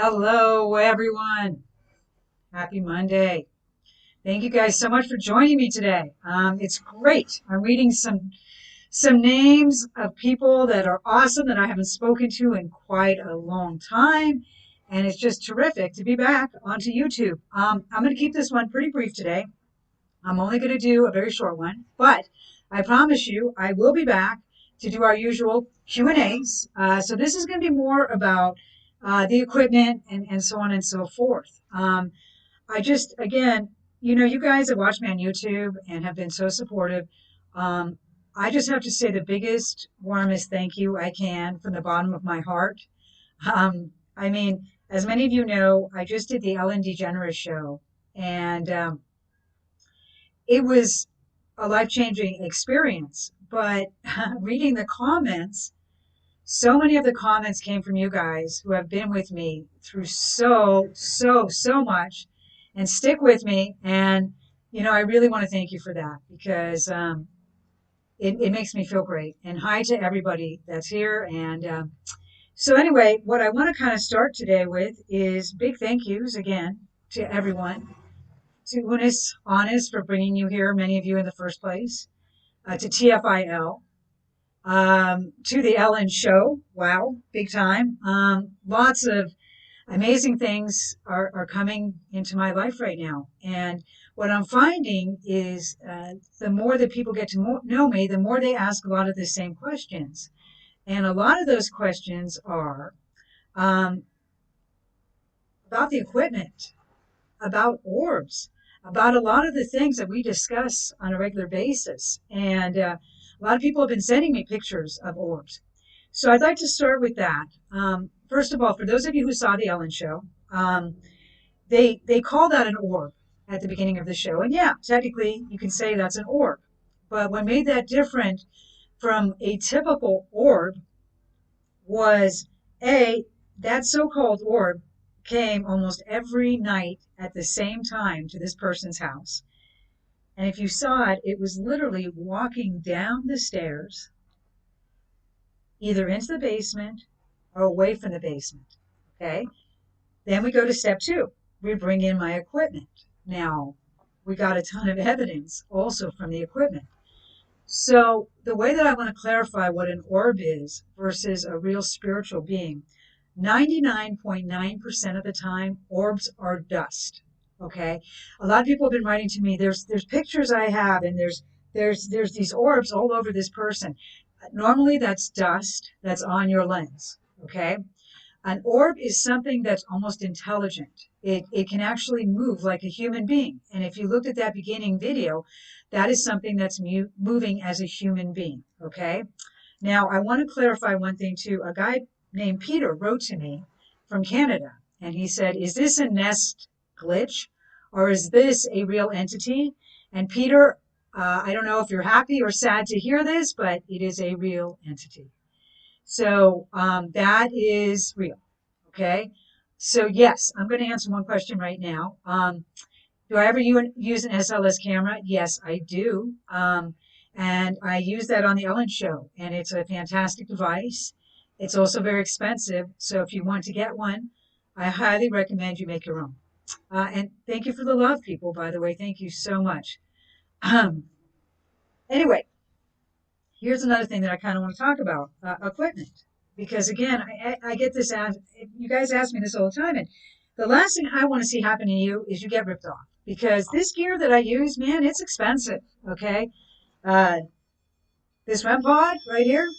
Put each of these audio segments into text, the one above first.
Hello, everyone. Happy Monday. Thank you guys so much for joining me today. It's great. I'm reading some names of people that are awesome that I haven't spoken to in quite a long time, and it's just terrific to be back onto YouTube. I'm going to keep this one pretty brief today. I'm only going to do a very short one, but I promise you I will be back to do our usual Q&As. So this is going to be more about the equipment and so on and so forth. I just, again, you guys have watched me on YouTube and have been so supportive. Um, I just have to say the biggest, warmest thank you I can from the bottom of my heart. I mean, as many of you know, I just did the Ellen Degeneres show, and it was a life-changing experience. But reading the comments, so many of the comments came from you guys who have been with me through so much and stick with me. And, I really want to thank you for that because it makes me feel great. And hi to everybody that's here. And so, anyway, what I want to kind of start today with is big thank yous again to everyone, to Unis Honest for bringing you here, many of you in the first place, to TFIL, to the Ellen Show. Wow, big time. Lots of amazing things are coming into my life right now. And what I'm finding is the more that people get to know me, the more they ask a lot of the same questions. And a lot of those questions are um, about the equipment, about orbs, about a lot of the things that we discuss on a regular basis. And a lot of people have been sending me pictures of orbs. So I'd like to start with that. First of all, for those of you who saw the Ellen Show, they call that an orb at the beginning of the show. And yeah, technically you can say that's an orb. But what made that different from a typical orb was A, that so-called orb came almost every night at the same time to this person's house. And if you saw it, it was literally walking down the stairs, either into the basement or away from the basement. Okay. Then we go to step two. We bring in my equipment. Now, we got a ton of evidence also from the equipment. So, the way that I want to clarify what an orb is versus a real spiritual being, 99.9% of the time, orbs are dust. Okay. A lot of people have been writing to me. There's pictures I have, and there's these orbs all over this person. Normally, that's dust that's on your lens. Okay. An orb is something that's almost intelligent. It can actually move like a human being. And if you looked at that beginning video, that is something that's moving as a human being. Okay. Now, I want to clarify one thing too. A guy named Peter wrote to me from Canada, and he said, "Is this a nest glitch or is this a real entity?" And Peter, I don't know if you're happy or sad to hear this, but it is a real entity. So that is real. Okay. So, yes, I'm going to answer one question right now. Do I ever use an SLS camera? Yes, I do. And I use that on the Ellen Show, and it's a fantastic device. It's also very expensive. So, if you want to get one, I highly recommend you make your own. And thank you for the love, people, by the way. Thank you so much. Anyway, here's another thing that I kind of want to talk about equipment. Because again, I get this, you guys ask me this all the time. And the last thing I want to see happen to you is you get ripped off. Because this gear that I use, man, it's expensive. Okay. Uh, this REM pod right here,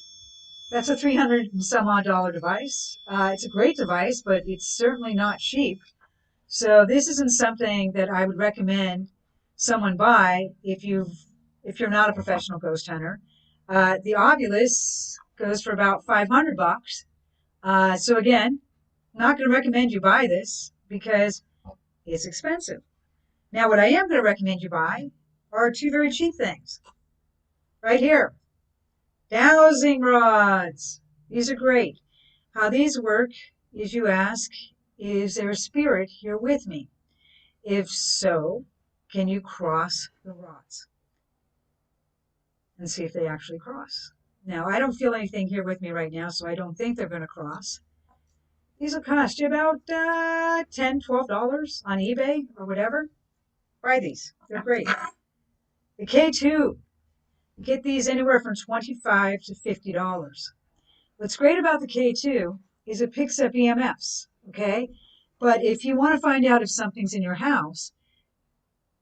that's a 300 and some odd dollar device. It's a great device, but it's certainly not cheap. So this isn't something that I would recommend someone buy if you're not a professional ghost hunter. The Ovilus goes for about 500 bucks. So again, not going to recommend you buy this because it's expensive. Now, what I am going to recommend you buy are two very cheap things. Right here, dowsing rods. These are great. How these work is you ask, is there a spirit here with me? If so, can you cross the rods? And see if they actually cross. Now, I don't feel anything here with me right now, so I don't think they're going to cross. These will cost you about $10, $12 on eBay or whatever. Buy these. They're great. The K2, you get these anywhere from $25 to $50. What's great about the K2 is it picks up EMFs, okay? But if you want to find out if something's in your house,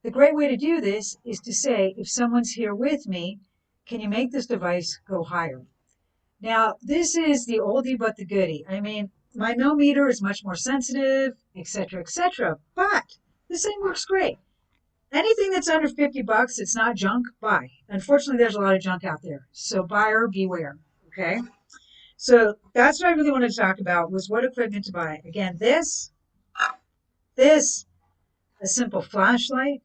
the great way to do this is to say, if someone's here with me, can you make this device go higher? Now, this is the oldie but the goodie. I mean, my millimeter is much more sensitive, etc., etc. But this thing works great. Anything that's under $50, it's not junk, buy. Unfortunately, there's a lot of junk out there. So buyer beware. Okay. So that's what I really wanted to talk about was what equipment to buy. Again, this, a simple flashlight.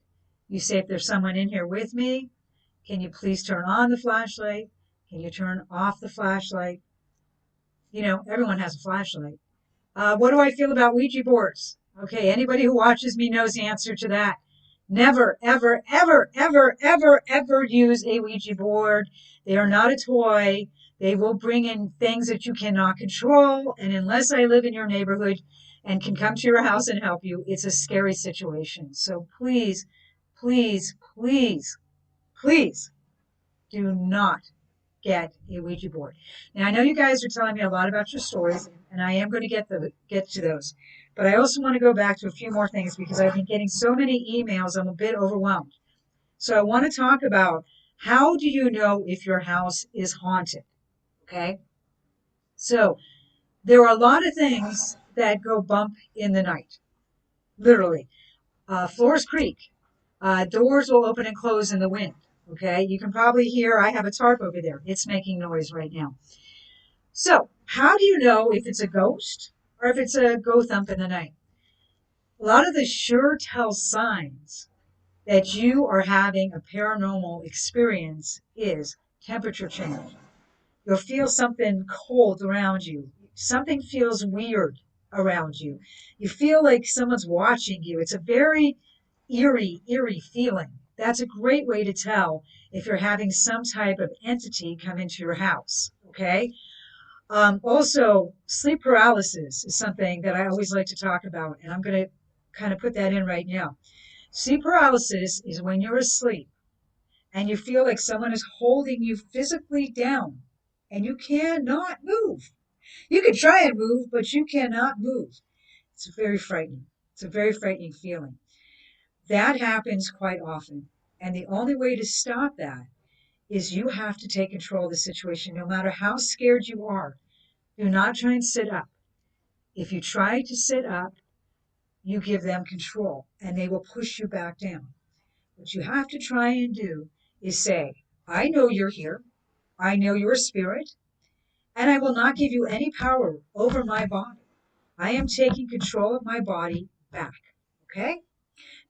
You say, if there's someone in here with me, can you please turn on the flashlight? Can you turn off the flashlight? You know, everyone has a flashlight. What do I feel about Ouija boards? Okay, anybody who watches me knows the answer to that. Never, ever, ever, ever, ever, ever use a Ouija board. They are not a toy. They will bring in things that you cannot control. And unless I live in your neighborhood and can come to your house and help you, it's a scary situation. So please, please, please, please do not get a Ouija board. Now, I know you guys are telling me a lot about your stories, and I am going to get to those. But I also want to go back to a few more things because I've been getting so many emails, I'm a bit overwhelmed. So I want to talk about how do you know if your house is haunted? Okay. So there are a lot of things that go bump in the night, literally. Floors creak. Doors will open and close in the wind. Okay. You can probably hear, I have a tarp over there. It's making noise right now. So how do you know if it's a ghost or if it's a go thump in the night? A lot of the sure tell signs that you are having a paranormal experience is temperature change. You'll feel something cold around you. Something feels weird around you. You feel like someone's watching you. It's a very eerie feeling. That's a great way to tell if you're having some type of entity come into your house. Okay. Also, sleep paralysis is something that I always like to talk about, and I'm going to kind of put that in right now. Sleep paralysis is when you're asleep and you feel like someone is holding you physically down and you cannot move. You can try and move, but you cannot move. It's very frightening. It's a very frightening feeling. That happens quite often. And the only way to stop that is you have to take control of the situation, no matter how scared you are. Do not try and sit up. If you try to sit up, you give them control and they will push you back down. What you have to try and do is say, I know you're here. I know you're a spirit, and I will not give you any power over my body. I am taking control of my body back. Okay?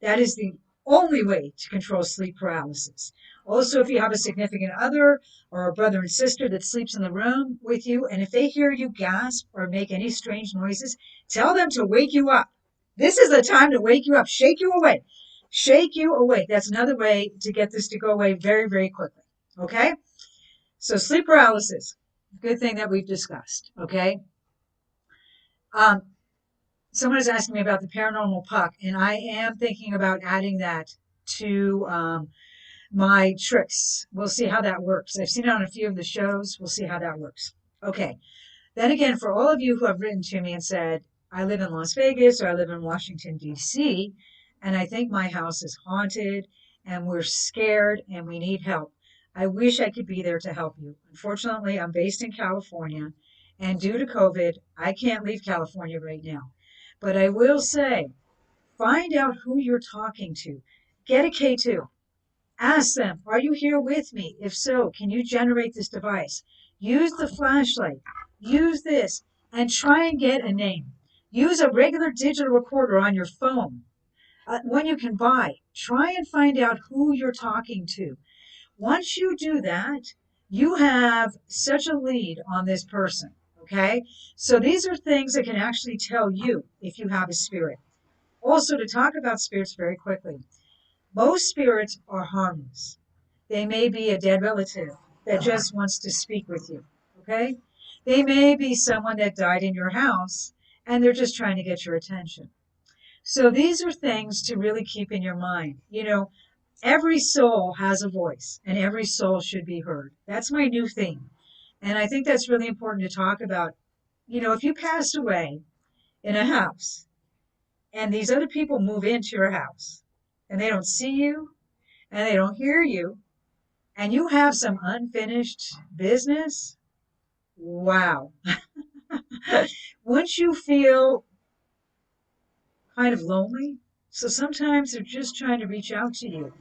That is the only way to control sleep paralysis. Also, if you have a significant other or a brother and sister that sleeps in the room with you, and if they hear you gasp or make any strange noises, tell them to wake you up. This is the time to wake you up. Shake you awake. Shake you awake. That's another way to get this to go away very, very quickly. Okay? So sleep paralysis. Good thing that we've discussed. Okay? Someone is asking me about the paranormal puck, and I am thinking about adding that to my tricks. We'll see how that works. I've seen it on a few of the shows. We'll see how that works. Okay. Then again, for all of you who have written to me and said, I live in Las Vegas or I live in Washington, D.C., and I think my house is haunted and we're scared and we need help. I wish I could be there to help you. Unfortunately, I'm based in California, and due to COVID, I can't leave California right now. But I will say, find out who you're talking to. Get a K2. Ask them, are you here with me? If so, can you generate this device? Use the flashlight. Use this and try and get a name. Use a regular digital recorder on your phone, one you can buy. Try and find out who you're talking to. Once you do that, you have such a lead on this person. Okay? So these are things that can actually tell you if you have a spirit. Also, to talk about spirits very quickly, most spirits are harmless. They may be a dead relative that just wants to speak with you. Okay? They may be someone that died in your house and they're just trying to get your attention. So these are things to really keep in your mind. Every soul has a voice and every soul should be heard. That's my new theme. And I think that's really important to talk about. If you passed away in a house and these other people move into your house and they don't see you and they don't hear you and you have some unfinished business, wow. Wouldn't you feel kind of lonely? So sometimes they're just trying to reach out to you.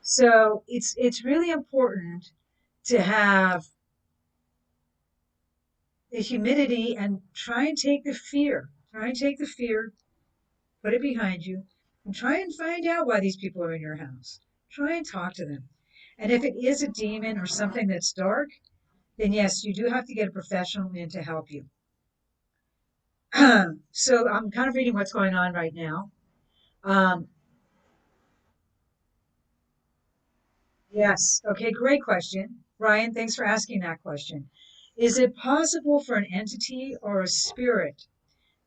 So it's really important to have the humidity and try and take the fear. Try and take the fear, put it behind you, and try and find out why these people are in your house. Try and talk to them. And if it is a demon or something that's dark, then yes, you do have to get a professional in to help you. So I'm kind of reading what's going on right now. Um, yes. Okay, great question. Ryan, thanks for asking that question. Is it possible for an entity or a spirit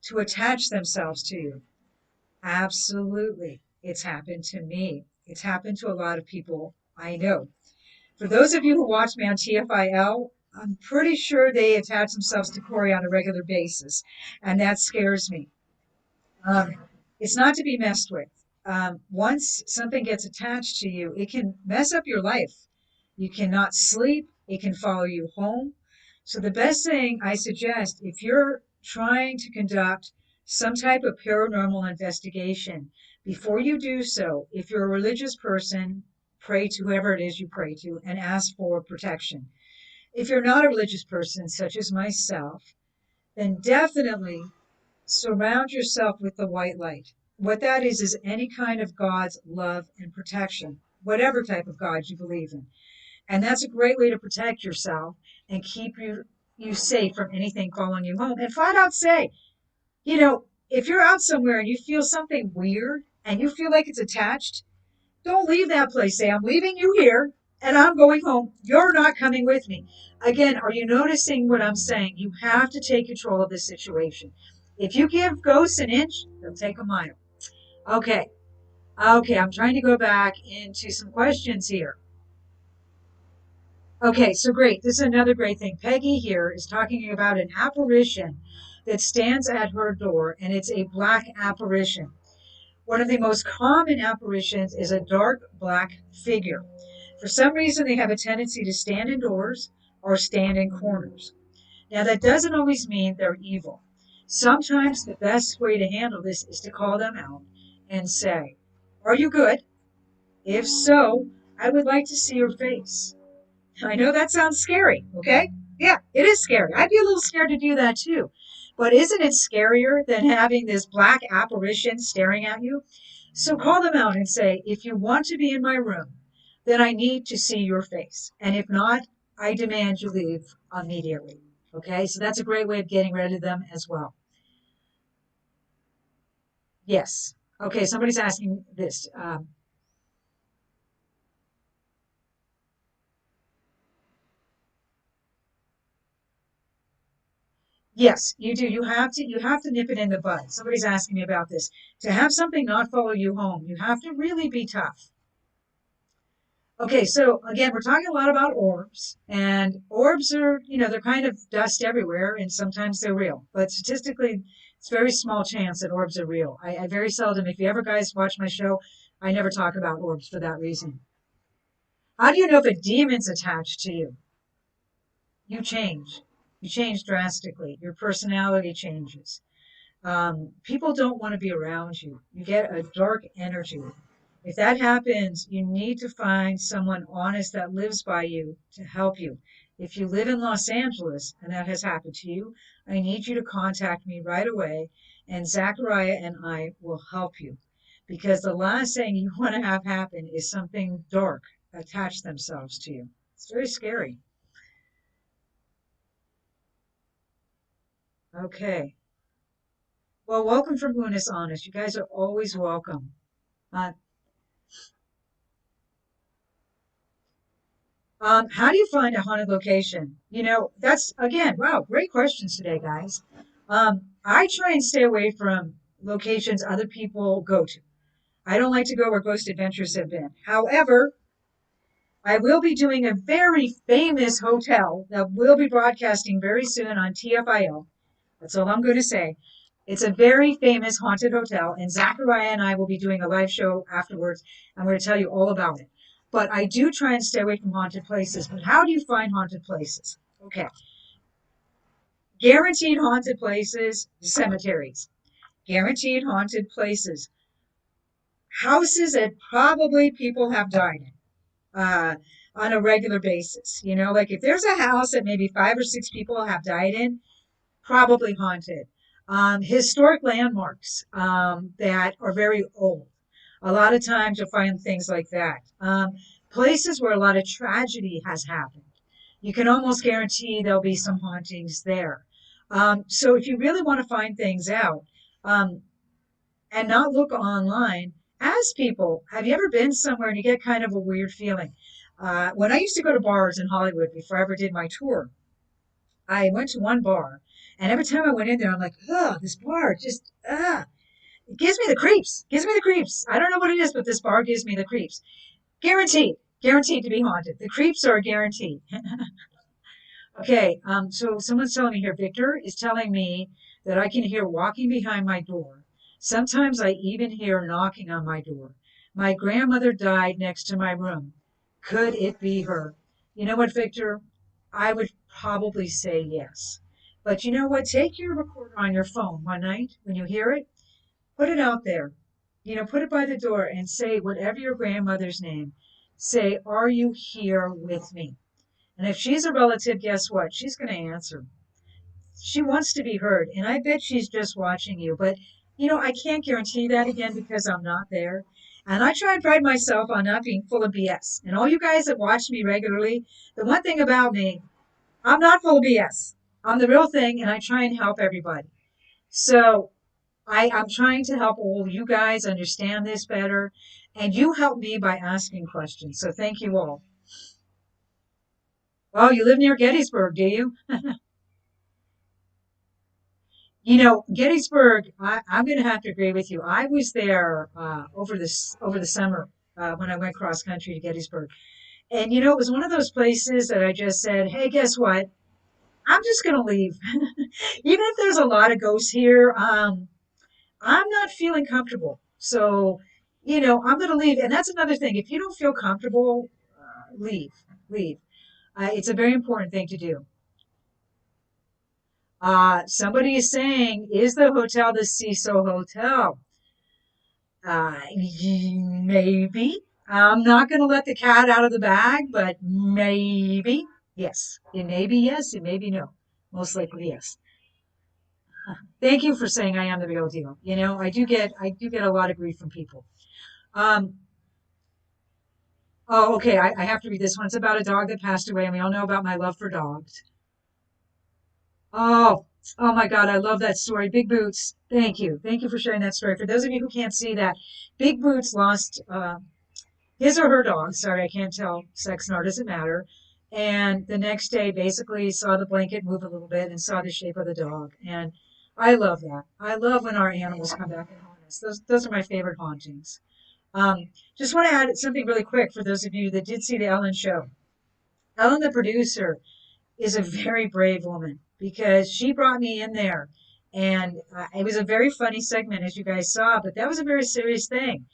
to attach themselves to you? Absolutely. It's happened to me. It's happened to a lot of people I know. For those of you who watch me on TFIL, I'm pretty sure they attach themselves to Corey on a regular basis, and that scares me. Um, it's not to be messed with. Once something gets attached to you, it can mess up your life. You cannot sleep. It can follow you home. So the best thing I suggest, if you're trying to conduct some type of paranormal investigation, before you do so, if you're a religious person, pray to whoever it is you pray to and ask for protection. If you're not a religious person, such as myself, then definitely surround yourself with the white light. What that is any kind of God's love and protection, whatever type of God you believe in. And that's a great way to protect yourself and keep you safe from anything following you home. And flat out say, if you're out somewhere and you feel something weird and you feel like it's attached, don't leave that place. Say, I'm leaving you here and I'm going home. You're not coming with me. Again, are you noticing what I'm saying? You have to take control of this situation. If you give ghosts an inch, they'll take a mile. Okay. Okay, I'm trying to go back into some questions here. Okay, so great. This is another great thing. Peggy here is talking about an apparition that stands at her door, and it's a black apparition. One of the most common apparitions is a dark black figure. For some reason, they have a tendency to stand indoors or stand in corners. Now, that doesn't always mean they're evil. Sometimes the best way to handle this is to call them out and say, are you good? If so, I would like to see your face. I know that sounds scary, okay? Yeah, it is scary. I'd be a little scared to do that too. But isn't it scarier than having this black apparition staring at you? So call them out and say, if you want to be in my room, then I need to see your face. And if not, I demand you leave immediately. Okay, so that's a great way of getting rid of them as well. Yes. Okay, somebody's asking this. Yes, you do. You have to nip it in the bud. Somebody's asking me about this. To have something not follow you home, you have to really be tough. Okay, so again, we're talking a lot about orbs, and orbs are, they're kind of dust everywhere, and sometimes they're real. But statistically, it's very small chance that orbs are real. I very seldom, if you ever guys watch my show, I never talk about orbs for that reason. How do you know if a demon's attached to you? You change. You change drastically. Your personality changes. People don't want to be around you. You get a dark energy. If that happens, you need to find someone honest that lives by you to help you. If you live in Los Angeles and that has happened to you, I need you to contact me right away, and Zachariah and I will help you. Because the last thing you want to have happen is something dark attach themselves to you. It's very scary. Okay. Well, welcome from Buenos Honest. You guys are always welcome. Uh, how do you find a haunted location? That's again, wow, great questions today, guys. I try and stay away from locations other people go to. I don't like to go where ghost adventures have been. However, I will be doing a very famous hotel that will be broadcasting very soon on TFIL. That's all I'm going to say. It's a very famous haunted hotel, and Zachariah and I will be doing a live show afterwards. I'm going to tell you all about it. But I do try and stay away from haunted places. But how do you find haunted places? Okay. Guaranteed haunted places, cemeteries. Guaranteed haunted places. Houses that probably people have died in. On a regular basis. You know, like if there's a house that maybe 5 or 6 people have died in, probably haunted. Historic landmarks that are very old. A lot of times you'll find things like that. Places where a lot of tragedy has happened. You can almost guarantee there'll be some hauntings there. So if you really want to find things out um, and not look online, ask people, have you ever been somewhere and you get kind of a weird feeling? When I used to go to bars in Hollywood before I ever did my tour, I went to one bar, and every time I went in there, I'm like, ugh, this bar just, it gives me the creeps. Gives me the creeps. I don't know what it is, but this bar gives me the creeps. Guaranteed. Guaranteed to be haunted. The creeps are guaranteed. Okay, so someone's telling me here, Victor is telling me that I can hear walking behind my door. Sometimes I even hear knocking on my door. My grandmother died next to my room. Could it be her? You know what, Victor? I would probably say yes. But you know what? Take your recorder on your phone one night when you hear it, put it out there. You know, put it by the door and say whatever your grandmother's name. Say, are you here with me? And if she's a relative, guess what? She's going to answer. She wants to be heard. And I bet she's just watching you. But, you know, I can't guarantee that again because I'm not there. And I try and pride myself on not being full of BS. And all you guys that watch me regularly, the one thing about me, I'm not full of BS. I'm the real thing, and I try and help everybody. So I'm trying to help all you guys understand this better. And you help me by asking questions. So thank you all. Oh, you live near Gettysburg, do you? You know, Gettysburg, I'm going to have to agree with you. I was there over the summer when I went cross country to Gettysburg. And, you know, it was one of those places that I just said, hey, guess what? I'm just going to leave. Even if there's a lot of ghosts here, I'm not feeling comfortable. So, you know, I'm going to leave. And that's another thing. If you don't feel comfortable, leave, leave. It's a very important thing to do. Somebody is saying, is the hotel the Cecil Hotel? Maybe. I'm not going to let the cat out of the bag, but maybe. Yes. It may be yes, it may be no. Most likely yes. Thank you for saying I am the real deal. You know, I do get a lot of grief from people. Um, oh, okay. I have to read this one. It's about a dog that passed away, and we all know about my love for dogs. Oh, oh my God, I love that story. Big Boots, thank you. Thank you for sharing that story. For those of you who can't see that, Big Boots lost his or her dog. Sorry, I can't tell sex nor does it matter. And the next day, basically saw the blanket move a little bit and saw the shape of the dog. And I love that. I love when our animals come back and haunt us. Those are my favorite hauntings. Just want to add something really quick for those of you that did see the Ellen show. Ellen, the producer, is a very brave woman because she brought me in there. And it was a very funny segment, as you guys saw, but that was a very serious thing.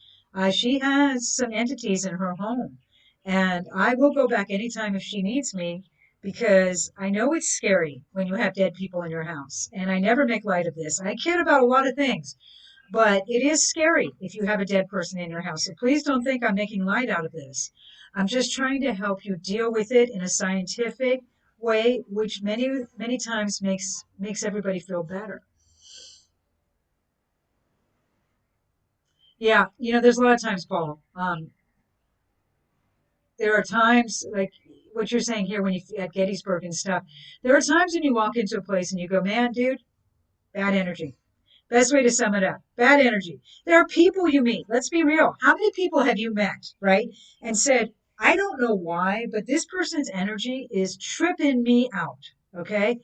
She has some entities in her home, and I will go back anytime if she needs me because I know it's scary when you have dead people in your house. And I never make light of this. I kid about a lot of things, but it is scary if you have a dead person in your house. So please don't think I'm making light out of this. I'm just trying to help you deal with it in a scientific way, which many times makes everybody feel better. Yeah, you know, there's a lot of times, Paul. There are times like what you're saying here when you at Gettysburg and stuff. There are times when you walk into a place and you go, "Man, dude, bad energy." Best way to sum it up, bad energy. There are people you meet. Let's be real. How many people have you met, right? And said, I don't know why, but this person's energy is tripping me out. Okay.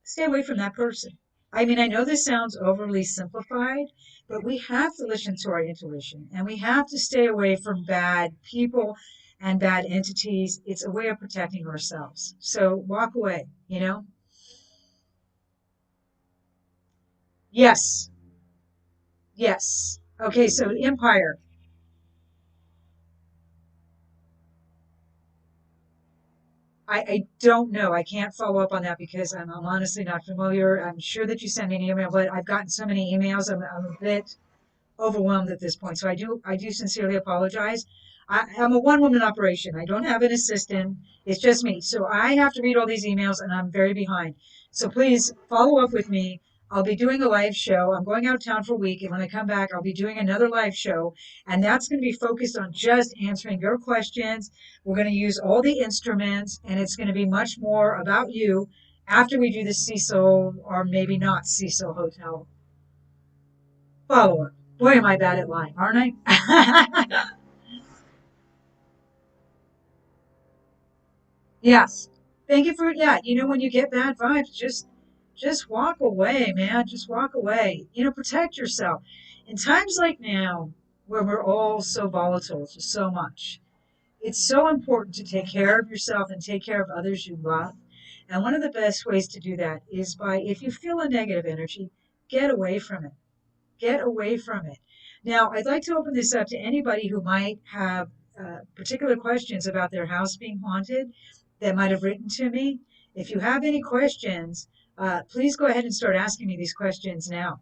stay away from that person. I mean, I know this sounds overly simplified, but we have to listen to our intuition and we have to stay away from bad people and bad entities. It's a way of protecting ourselves. So walk away, you know? Yes. Yes. Okay, so Empire. I don't know. I can't follow up on that because I'm honestly not familiar. I'm sure that you sent me an email, but I've gotten so many emails. I'm a bit overwhelmed at this point. So I do sincerely apologize. I'm a one woman operation. I don't have an assistant. It's just me. So I have to read all these emails and I'm very behind. So please follow up with me. I'll be doing a live show. I'm going out of town for a week. And when I come back, I'll be doing another live show. And that's going to be focused on just answering your questions. We're going to use all the instruments and it's going to be much more about you after we do the Cecil or maybe not Cecil Hotel follow up. Boy, am I bad at lying, aren't I? Yes. Thank you for, yeah, when you get bad vibes, just walk away, man. Just walk away. Protect yourself. In times like now, where we're all so volatile to so much, it's so important to take care of yourself and take care of others you love. And one of the best ways to do that is by, if you feel a negative energy, get away from it. Get away from it. Now, I'd like to open this up to anybody who might have particular questions about their house being haunted that might have written to me. If you have any questions, please go ahead and start asking me these questions now.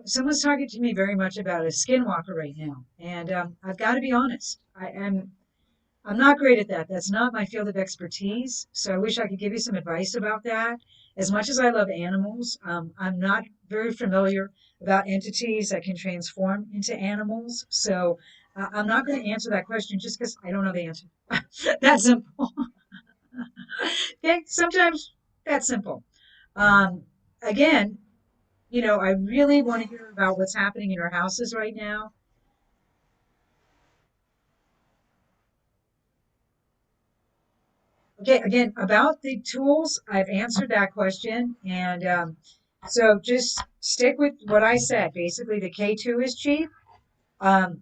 Someone's talking to me very much about a skinwalker right now, and I've got to be honest. I'm not great at that. That's not my field of expertise. So I wish I could give you some advice about that. As much as I love animals, I'm not very familiar about entities that can transform into animals. So I'm not going to answer that question just because I don't know the answer. That's simple. Okay, sometimes that's simple. Um, again, I really want to hear about what's happening in your houses right now. Okay, again, about the tools, I've answered that question. And so just stick with what I said. Basically, the K2 is cheap. Um,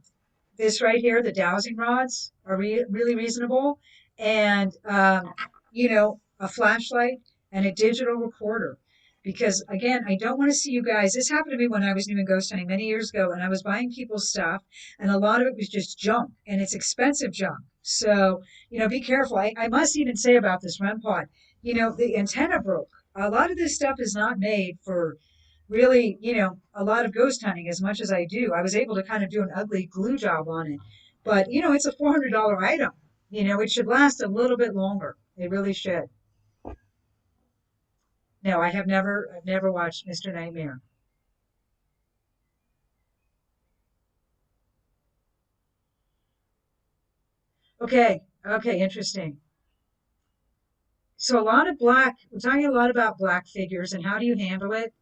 this right here, the dowsing rods are really reasonable. And, a flashlight and a digital recorder. Because again, I don't want to see you guys. This happened to me when I was doing ghost hunting many years ago, and I was buying people's stuff, and a lot of it was just junk, and it's expensive junk. So, be careful. I must even say about this REM pod, the antenna broke. A lot of this stuff is not made for really, a lot of ghost hunting as much as I do. I was able to kind of do an ugly glue job on it. But, it's a $400 item. It should last a little bit longer. It really should. No, I've never watched Mr. Nightmare. Okay, okay, interesting. So a lot of we're talking a lot about black figures and how do you handle it?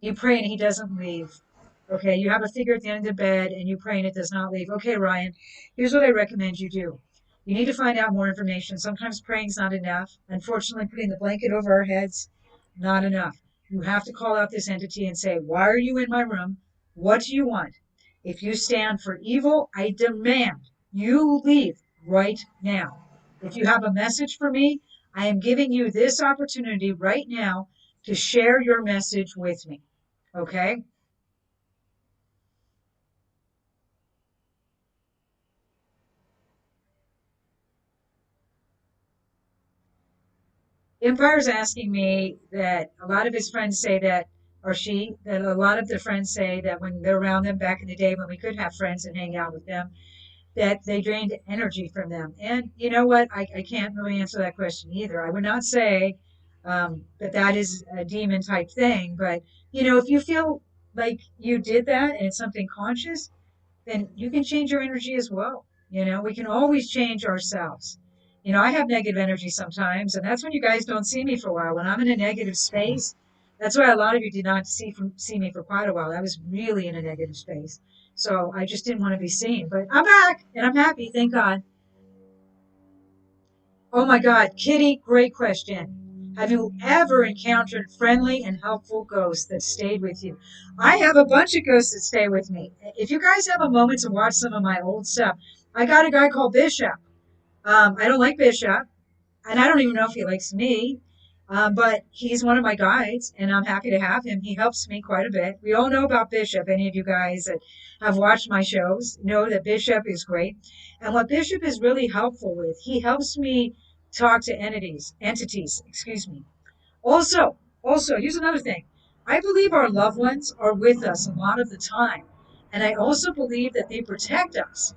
You pray and he doesn't leave. Okay, you have a figure at the end of the bed and you pray and it does not leave. Okay, Ryan, here's what I recommend you do. You need to find out more information. Sometimes praying's not enough. Unfortunately, putting the blanket over our heads, not enough. You have to call out this entity and say, why are you in my room? What do you want? If you stand for evil, I demand you leave right now. If you have a message for me, I am giving you this opportunity right now to share your message with me. Okay? Empire's asking me that a lot of his friends say that, or she, that a lot of the friends say that when they're around them back in the day when we could have friends and hang out with them, that they drained energy from them. And you know what? I can't really answer that question either. I would not say that that is a demon type thing, but if you feel like you did that and it's something conscious, then you can change your energy as well. We can always change ourselves. I have negative energy sometimes, and that's when you guys don't see me for a while. When I'm in a negative space, That's why a lot of you did not see me for quite a while. I was really in a negative space. So I just didn't want to be seen. But I'm back and I'm happy, thank God. Oh my God, Kitty, great question. Have you ever encountered friendly and helpful ghosts that stayed with you? I have a bunch of ghosts that stay with me. If you guys have a moment to watch some of my old stuff, I got a guy called Bishop. I don't like Bishop, and I don't even know if he likes me. But he's one of my guides, and I'm happy to have him. He helps me quite a bit. We all know about Bishop. Any of you guys that have watched my shows know that Bishop is great. And what Bishop is really helpful with, he helps me talk to entities, excuse me. Also, here's another thing. I believe our loved ones are with us a lot of the time. And I also believe that they protect us.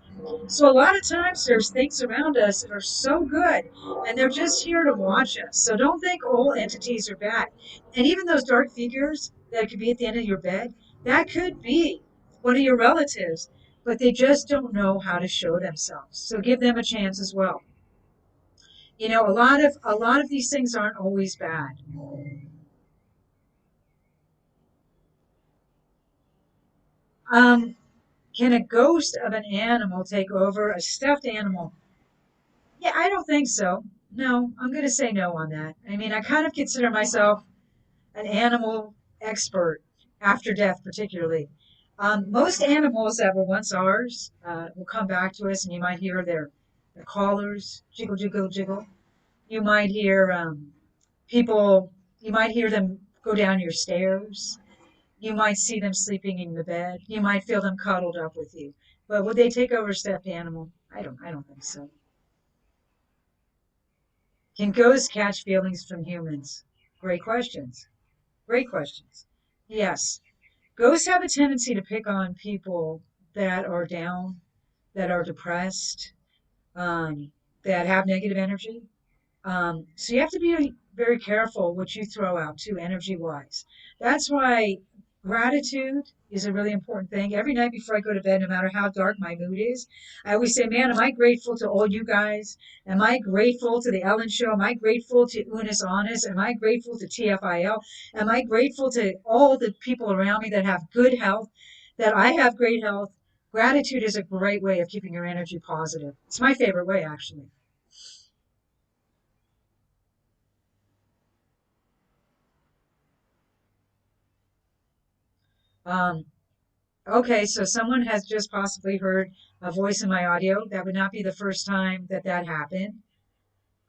So a lot of times there's things around us that are so good and they're just here to watch us. So don't think all entities are bad. And even those dark figures that could be at the end of your bed, that could be one of your relatives, but they just don't know how to show themselves. So give them a chance as well. You know, a lot of these things aren't always bad. Um, can a ghost of an animal take over a stuffed animal? Yeah, I don't think so. No, I'm going to say no on that. I mean, I kind of consider myself an animal expert after death, particularly. Most animals that were once ours will come back to us, and you might hear their callers jiggle, jiggle, jiggle. You might hear people, you might hear them go down your stairs. You might see them sleeping in the bed. You might feel them cuddled up with you. But would they take over a stuffed animal? I don't think so. Can ghosts catch feelings from humans? Great questions. Great questions. Yes. Ghosts have a tendency to pick on people that are down, that are depressed, um, that have negative energy. So you have to be very careful what you throw out too, energy wise. That's why gratitude is a really important thing. Every night before I go to bed, no matter how dark my mood is, I always say, man, am I grateful to all you guys? Am I grateful to the Ellen Show? Am I grateful to Unis Honest? Am I grateful to TFIL? Am I grateful to all the people around me that have good health, that I have great health? Gratitude is a great way of keeping your energy positive. It's my favorite way, actually. Um, Okay, so someone has just possibly heard a voice in my audio. That would not be the first time that that happened.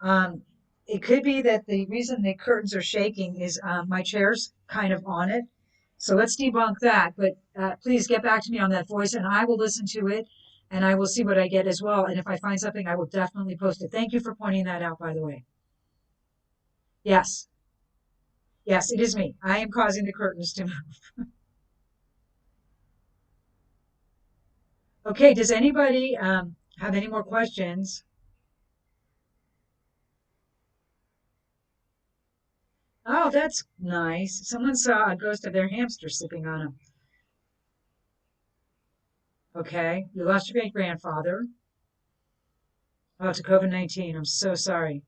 Um, it could be that the reason the curtains are shaking is my chair's kind of on it. So let's debunk that. But please get back to me on that voice, and I will listen to it, and I will see what I get as well. And if I find something, I will definitely post it. Thank you for pointing that out, by the way. Yes, yes, it is me. I am causing the curtains to move. Okay, does anybody have any more questions? Oh, that's nice. Someone saw a ghost of their hamster sleeping on them. Okay. You lost your great grandfather. Oh, to COVID-19. I'm so sorry.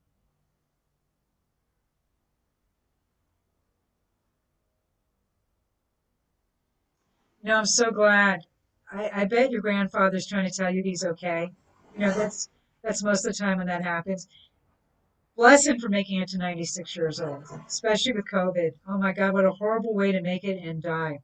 No, I'm so glad. I bet your grandfather's trying to tell you he's okay. You know, that's most of the time when that happens. Bless him for making it to 96 years old, especially with COVID. Oh my God, what a horrible way to make it and die.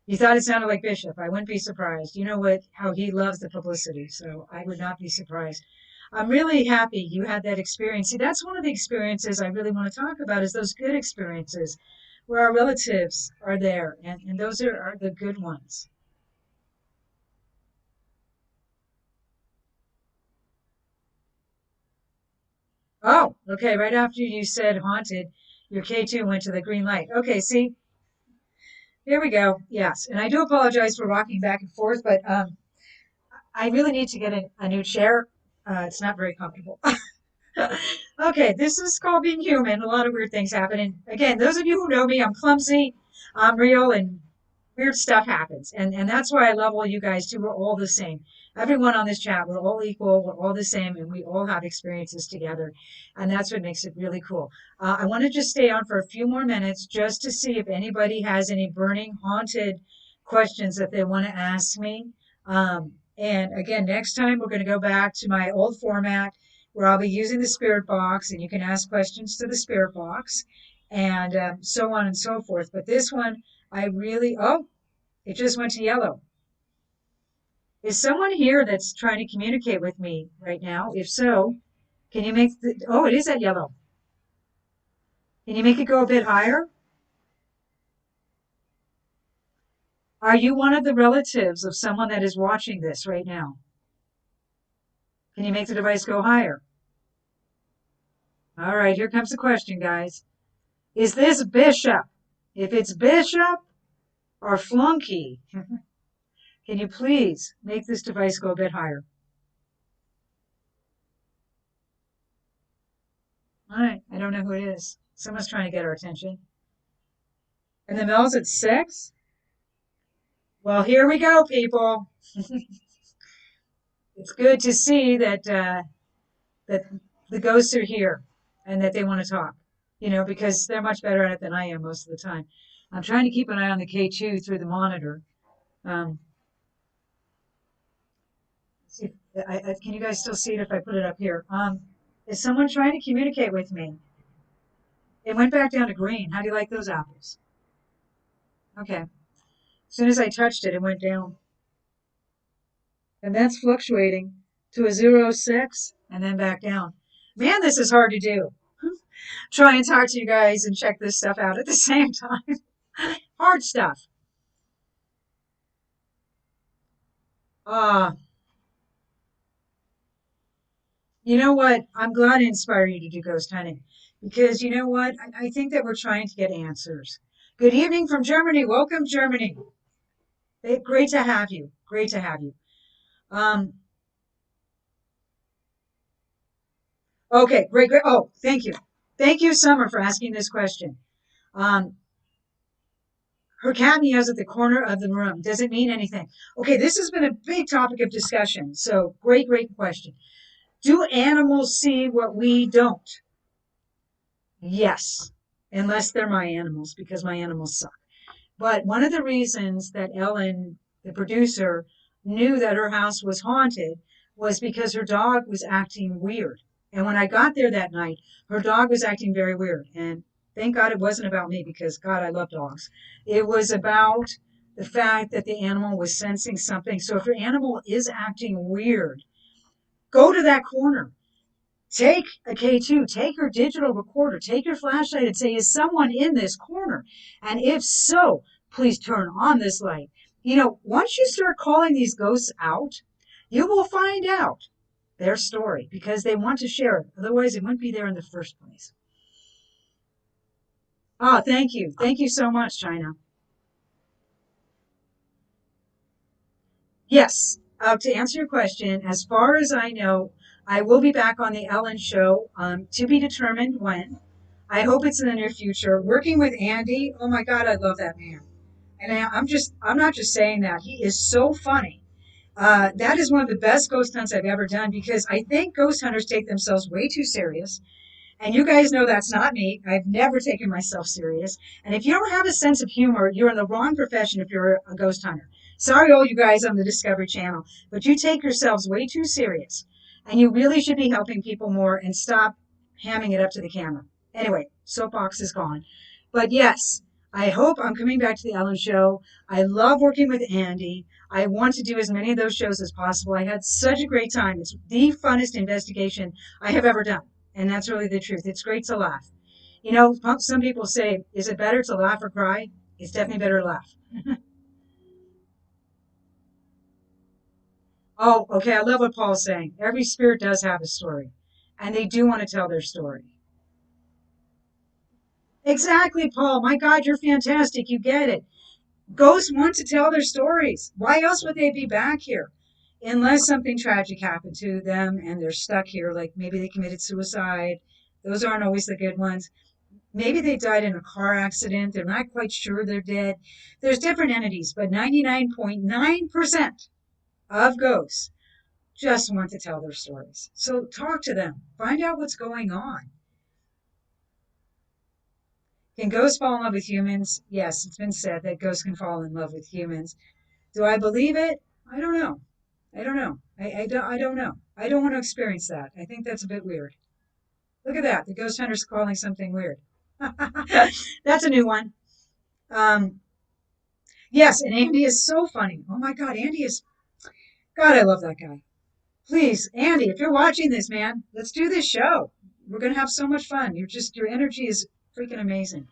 You thought it sounded like Bishop. I wouldn't be surprised. You know what, how he loves the publicity, so I would not be surprised. I'm really happy you had that experience. See, that's one of the experiences I really want to talk about is those good experiences where our relatives are there, and those are the good ones. Oh, okay, right after you said haunted, your K2 went to the green light. Okay, see, here we go. Yes, and I do apologize for rocking back and forth, but I really need to get a new chair. It's not very comfortable. Okay, this is called being human. A lot of weird things happen. And again, those of you who know me, I'm clumsy, I'm real, and weird stuff happens. And that's why I love all you guys too. We're all the same. Everyone on this chat, we're all equal, we're all the same, and we all have experiences together. And that's what makes it really cool. I want to just stay on for a few more minutes just to see if anybody has any burning, haunted questions that they want to ask me. And again, next time we're going to go back to my old format where I'll be using the spirit box and you can ask questions to the spirit box and so on and so forth. But this one, I really, oh, it just went to yellow. Is someone here that's trying to communicate with me right now? If so, can you make the, oh, it is at yellow. Can you make it go a bit higher? Are you one of the relatives of someone that is watching this right now? Can you make the device go higher? All right, here comes the question, guys. Is this Bishop? If it's Bishop or Flunky, can you please make this device go a bit higher? All right, I don't know who it is. Someone's trying to get our attention. And the Mel's at 6? Well, here we go, people. It's good to see that that the ghosts are here and that they want to talk, because they're much better at it than I am most of the time. I'm trying to keep an eye on the K2 through the monitor. See, can you guys still see it if I put it up here? Is someone trying to communicate with me? It went back down to green. How do you like those apples? Okay. As soon as I touched it, it went down. And that's fluctuating to a 0.6 and then back down. Man, this is hard to do. Try and talk to you guys and check this stuff out at the same time. Hard stuff. You know what? I'm glad I inspire you to do ghost hunting because you know what? I think that we're trying to get answers. Good evening from Germany. Welcome, Germany. Great to have you. Great to have you. Okay, great. Oh, thank you. Thank you, Summer, for asking this question. Her cat meows at the corner of the room. Does it mean anything? Okay, this has been a big topic of discussion. So great question. Do animals see what we don't? Yes, unless they're my animals, because my animals suck. But one of the reasons that Ellen, the producer, knew that her house was haunted was because her dog was acting weird. And when I got there that night, her dog was acting very weird. And thank God it wasn't about me because, God, I love dogs. It was about the fact that the animal was sensing something. So if your animal is acting weird, go to that corner. Take a K2, take your digital recorder, take your flashlight and say, is someone in this corner? And if so, please turn on this light. Once you start calling these ghosts out, you will find out their story because they want to share it. Otherwise, it wouldn't be there in the first place. Oh, thank you. Thank you so much, China. Yes. To answer your question, as far as I know, I will be back on the Ellen show, to be determined when. I hope it's in the near future. Working with Andy, oh my God, I love that man. And I'm not just saying that. He is so funny. That is one of the best ghost hunts I've ever done because I think ghost hunters take themselves way too serious. And you guys know that's not me. I've never taken myself serious. And if you don't have a sense of humor, you're in the wrong profession if you're a ghost hunter. Sorry, all you guys on the Discovery Channel, but you take yourselves way too serious. And you really should be helping people more and stop hamming it up to the camera. Anyway, soapbox is gone. But yes, I hope I'm coming back to the Ellen Show. I love working with Andy. I want to do as many of those shows as possible. I had such a great time. It's the funnest investigation I have ever done. And that's really the truth. It's great to laugh. Some people say, is it better to laugh or cry? It's definitely better to laugh. Oh, okay. I love what Paul's saying. Every spirit does have a story, and they do want to tell their story. Exactly, Paul. My God, you're fantastic. You get it. Ghosts want to tell their stories. Why else would they be back here? Unless something tragic happened to them and they're stuck here, like maybe they committed suicide. Those aren't always the good ones. Maybe they died in a car accident. They're not quite sure they're dead. There's different entities, but 99.9% of ghosts just want to tell their stories. So talk to them. Find out what's going on. Can ghosts fall in love with humans? Yes, it's been said that ghosts can fall in love with humans. Do I believe it? I don't know. I don't know. I don't know. I don't want to experience that. I think that's a bit weird. Look at that. The ghost hunter's calling something weird. That's a new one. Um, yes, and Andy is so funny. Oh my God, Andy is, God, I love that guy. Please, Andy, if you're watching this, man, let's do this show. We're going to have so much fun. Your energy is freaking amazing.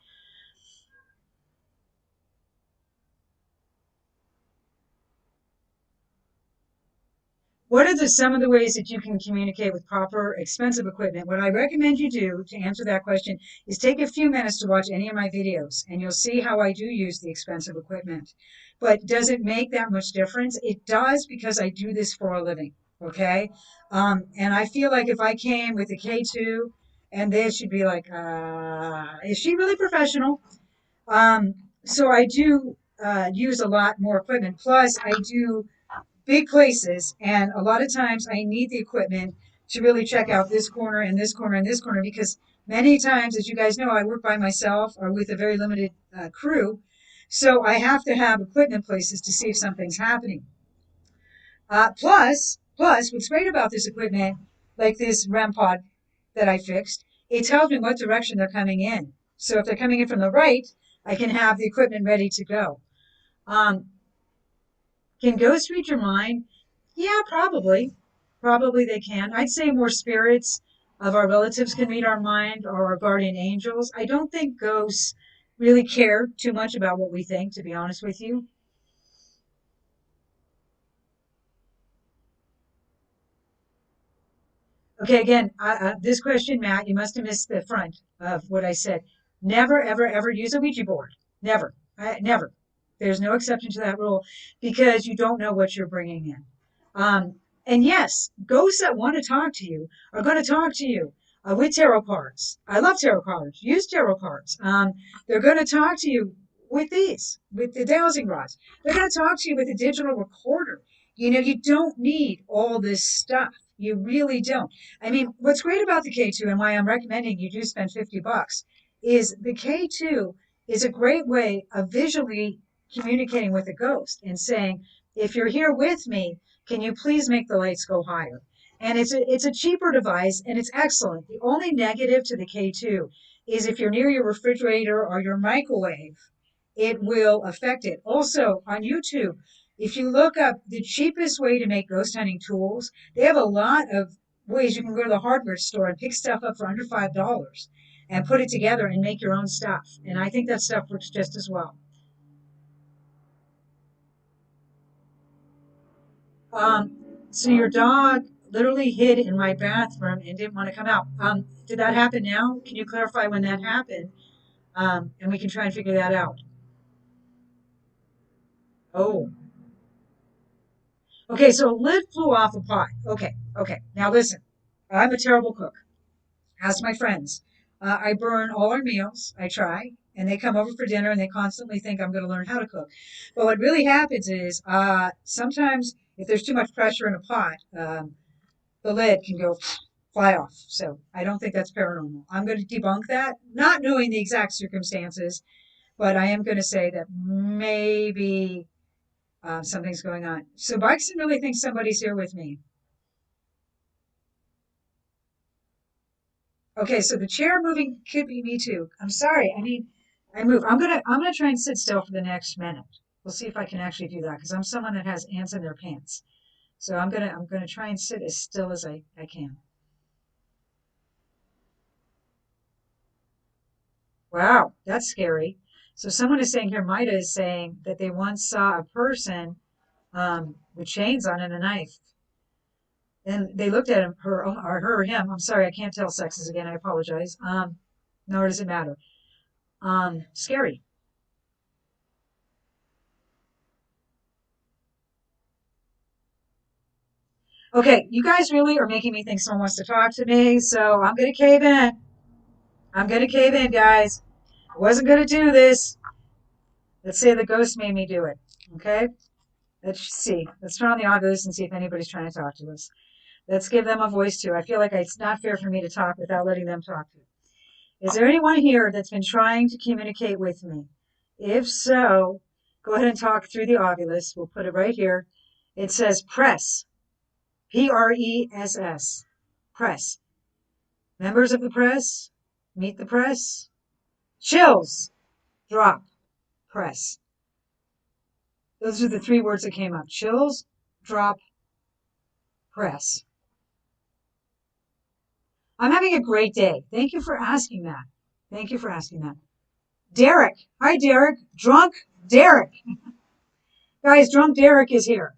What are some of the ways that you can communicate with proper, expensive equipment? What I recommend you do to answer that question is take a few minutes to watch any of my videos, and you'll see how I do use the expensive equipment. But does it make that much difference? It does because I do this for a living. Okay. And I feel like if I came with a K2 and this, she'd be like, is she really professional? Um, so I do use a lot more equipment. Plus, I do big places, and a lot of times I need the equipment to really check out this corner and this corner and this corner because many times, as you guys know, I work by myself or with a very limited crew, so I have to have equipment places to see if something's happening. Plus, what's great about this equipment, like this REM pod that I fixed, it tells me what direction they're coming in. So if they're coming in from the right, I can have the equipment ready to go. Um, can ghosts read your mind? Yeah, probably. Probably they can. I'd say more spirits of our relatives can read our mind or our guardian angels. I don't think ghosts really care too much about what we think, to be honest with you. Okay, again, this question, Matt, you must have missed the front of what I said. Never, ever, ever use a Ouija board. Never. Never. There's no exception to that rule because you don't know what you're bringing in. Um, and yes, ghosts that want to talk to you are going to talk to you with tarot cards. I love tarot cards. Use tarot cards. They're going to talk to you with these, with the dowsing rods. They're going to talk to you with a digital recorder. You know, you don't need all this stuff. You really don't. I mean, what's great about the K2 and why I'm recommending you do spend $50 is the K2 is a great way of visually communicating with a ghost and saying, if you're here with me, can you please make the lights go higher? And it's a cheaper device and it's excellent. The only negative to the K2 is if you're near your refrigerator or your microwave, it will affect it. Also, on YouTube, if you look up the cheapest way to make ghost hunting tools, they have a lot of ways you can go to the hardware store and pick stuff up for under $5 and put it together and make your own stuff. And I think that stuff works just as well. Um, so your dog literally hid in my bathroom and didn't want to come out. Did that happen now? Can you clarify when that happened? And we can try and figure that out. Oh, okay. So a lid flew off a pot. Okay, okay. Now listen, I'm a terrible cook. Ask my friends. I burn all our meals. I try, and they come over for dinner, and they constantly think I'm going to learn how to cook. But what really happens is sometimes if there's too much pressure in a pot, the lid can go fly off. So I don't think that's paranormal. I'm going to debunk that, not knowing the exact circumstances, but I am going to say that maybe something's going on. So Buxton really thinks somebody's here with me. Okay, so the chair moving could be me too. I'm sorry. I mean, I move. I'm gonna try and sit still for the next minute. We'll see if I can actually do that because I'm someone that has ants in their pants. So I'm gonna try and sit as still as I can. Wow, that's scary. So someone is saying here, Maida is saying that they once saw a person with chains on and a knife. And they looked at him, her or him. I'm sorry, I can't tell sexes again. I apologize. Nor does it matter. Scary. Okay, you guys really are making me think someone wants to talk to me, so I'm gonna cave in. I'm going to cave in, guys. I wasn't going to do this. Let's say the ghost made me do it. Okay? Let's see. Let's turn on the Oculus and see if anybody's trying to talk to us. Let's give them a voice too. I feel like it's not fair for me to talk without letting them talk to. Is there anyone here that's been trying to communicate with me? If so, go ahead and talk through the Oculus. We'll put it right here. It says press. Press. Press. Members of the press, meet the press. Chills. Drop. Press. Those are the three words that came up. Chills, drop, press. I'm having a great day. Thank you for asking that. Thank you for asking that. Derek. Hi, Derek. Drunk Derek. Guys, Drunk Derek is here.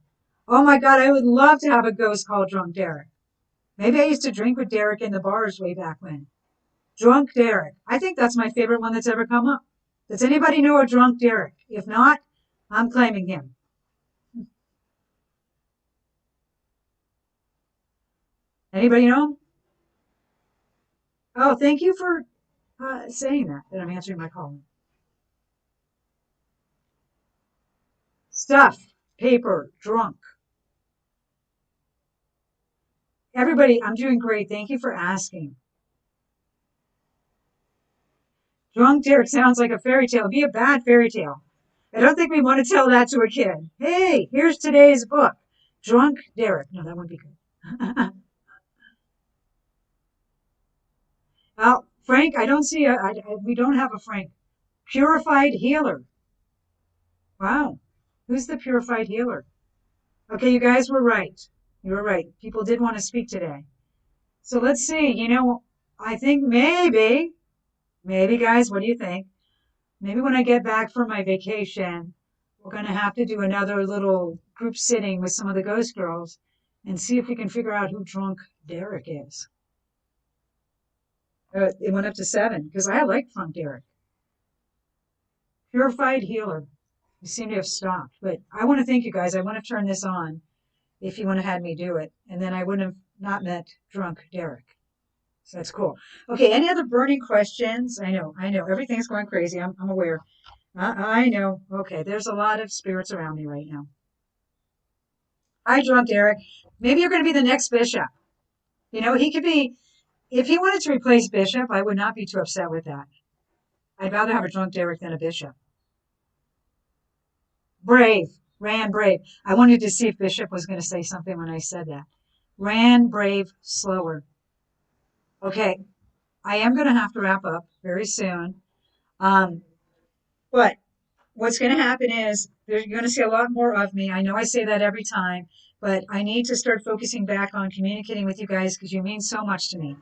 Oh my God, I would love to have a ghost called Drunk Derek. Maybe I used to drink with Derek in the bars way back when. Drunk Derek. I think that's my favorite one that's ever come up. Does anybody know a Drunk Derek? If not, I'm claiming him. Anybody know? Oh, thank you for saying that I'm answering my call. Stuff, paper, drunk. Everybody, I'm doing great. Thank you for asking. Drunk Derek sounds like a fairy tale. It'd be a bad fairy tale. I don't think we want to tell that to a kid. Hey, here's today's book. Drunk Derek. No, that wouldn't be good. Well, Frank, I don't see we don't have a Frank. Purified healer. Wow. Who's the purified healer? Okay, you guys were right. You were right. People did want to speak today. So let's see. I think maybe guys, what do you think? Maybe when I get back from my vacation, we're going to have to do another little group sitting with some of the ghost girls and see if we can figure out who Drunk Derek is. It went up to 7 because I like Drunk Derek. Purified healer. You seem to have stopped, but I want to thank you guys. I want to turn this on if you want to have me do it, and then I wouldn't have not met Drunk Derek. So that's cool. Okay, any other burning questions? I know. Everything's going crazy. I'm aware. I know. Okay, there's a lot of spirits around me right now. Hi, Drunk Derek. Maybe you're going to be the next bishop. He could be, if he wanted to replace Bishop, I would not be too upset with that. I'd rather have a Drunk Derek than a Bishop. Brave. Ran brave. I wanted to see if Bishop was going to say something when I said that. Ran brave, slower. Okay, I am going to have to wrap up very soon. But what's going to happen is you're going to see a lot more of me. I know I say that every time, but I need to start focusing back on communicating with you guys because you mean so much to me.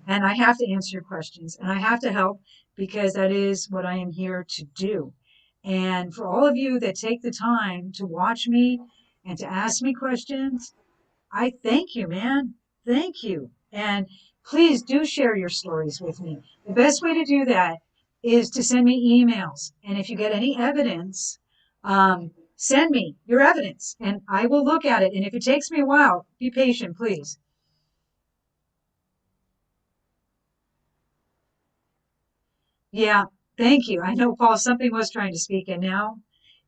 And I have to answer your questions and I have to help because that is what I am here to do. And for all of you that take the time to watch me and to ask me questions, I thank you, man. Thank you. And please do share your stories with me. The best way to do that is to send me emails. And if you get any evidence, send me your evidence and I will look at it. And if it takes me a while, be patient, please. Yeah, thank you. I know, Paul, something was trying to speak, and now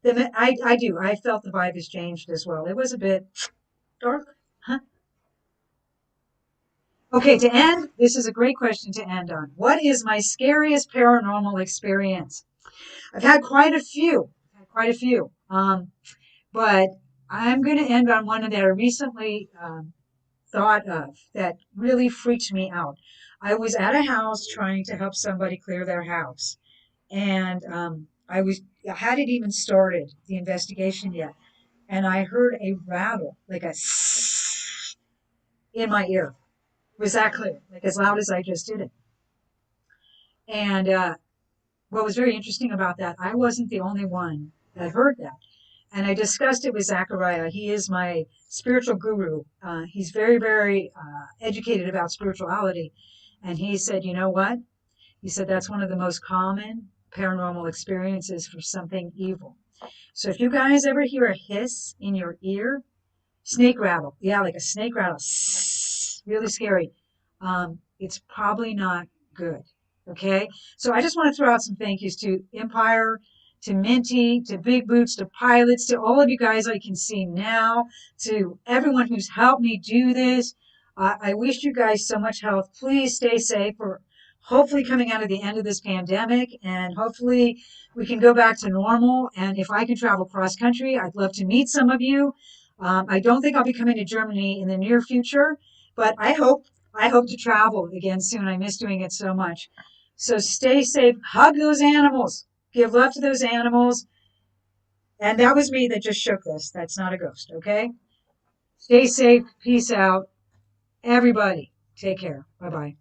I do. I felt the vibe has changed as well. It was a bit dark. Huh? Okay, to end, this is a great question to end on. What is my scariest paranormal experience? I've had quite a few, but I'm going to end on one that I recently thought of that really freaked me out. I was at a house trying to help somebody clear their house, and I hadn't even started the investigation yet, and I heard a rattle, like a in my ear. Was that clear? Like as loud as I just did it. And what was very interesting about that, I wasn't the only one that heard that. And I discussed it with Zachariah. He is my spiritual guru. He's very, very educated about spirituality. And he said, you know what? He said that's one of the most common paranormal experiences for something evil. So if you guys ever hear a hiss in your ear, snake rattle, yeah, like a snake rattle, really scary. It's probably not good. Okay. So I just want to throw out some thank yous to Empire, to Minty, to Big Boots, to Pilots, to all of you guys I can see now, to everyone who's helped me do this. I wish you guys so much health. Please stay safe. We're hopefully coming out of the end of this pandemic, and hopefully we can go back to normal. And if I can travel cross country, I'd love to meet some of you. I don't think I'll be coming to Germany in the near future, but I hope to travel again soon. I miss doing it so much. So stay safe. Hug those animals. Give love to those animals. And that was me that just shook this. That's not a ghost, okay? Stay safe. Peace out. Everybody, take care. Bye bye.